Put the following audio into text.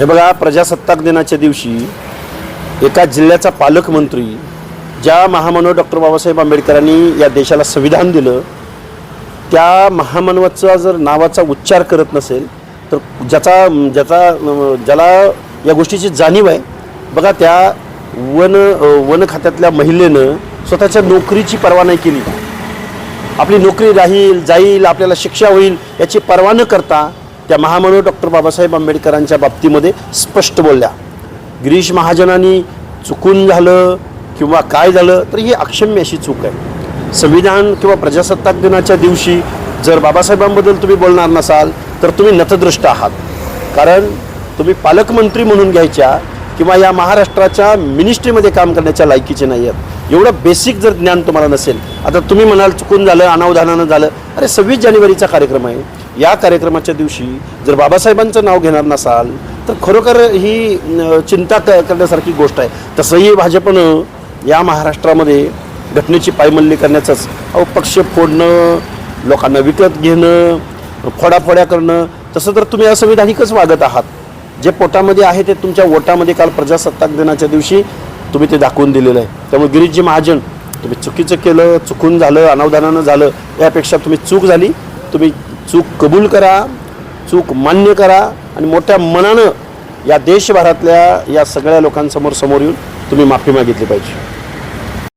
हे बघा, प्रजासत्ताक दिनाच्या दिवशी एका जिल्ह्याचा पालकमंत्री ज्या महामानव डॉक्टर बाबासाहेब आंबेडकरांनी या देशाला संविधान दिलं त्या महामानवाचा जर नावाचा उच्चार करत नसेल तर ज्याला या गोष्टीची जाणीव आहे बघा, त्या वन खात्यातल्या महिलेनं स्वतःच्या नोकरीची पर्वा नाही केली. आपली नोकरी राहील जाईल, आपल्याला शिक्षा होईल याची पर्वा न करता त्या महामानव डॉक्टर बाबासाहेब आंबेडकरांच्या बाबतीमध्ये स्पष्ट बोलल्या. गिरीश महाजनांनी चुकून झालं किंवा काय झालं तर ही अक्षम्य अशी चूक आहे. संविधान किंवा प्रजासत्ताक दिनाच्या दिवशी जर बाबासाहेबांबद्दल तुम्ही बोलणार नसाल तर तुम्ही नतद्रष्ट आहात. कारण तुम्ही पालकमंत्री म्हणून घ्यायच्या किंवा या महाराष्ट्राच्या मिनिस्ट्रीमध्ये काम करण्याच्या लायकीचे नाही आहेत. एवढं बेसिक जर ज्ञान तुम्हाला नसेल, आता तुम्ही म्हणाल चुकून झालं, अनावधानानं झालं, अरे 26 जानेवारीचा कार्यक्रम आहे. या कार्यक्रमाच्या दिवशी जर बाबासाहेबांचं नाव घेणार नसाल तर खरोखर ही चिंता करण्यासारखी गोष्ट आहे. तसंही भाजपनं या महाराष्ट्रामध्ये घटनेची पायमल्ली करण्याचंच पक्ष फोडणं, लोकांना विकत घेणं, फोडाफोड्या करणं, तसं तर तुम्ही असंविधानिकच वागत आहात. जे पोटामध्ये आहे ते तुमच्या वोटामध्ये काल प्रजासत्ताक दिनाच्या दिवशी तुम्ही ते दाखवून दिलेलं आहे. त्यामुळे गिरीशजी महाजन, तुम्ही चुकीचं केलं, चुकून झालं, अनावधानानं झालं, यापेक्षा तुम्ही चूक झाली, तुम्ही चूक कबूल करा, चूक मान्य करा आणि मोठ्या मनानं या देशभरातल्या या सगळ्या लोकांसमोर येऊन तुम्ही माफी मागितली पाहिजे.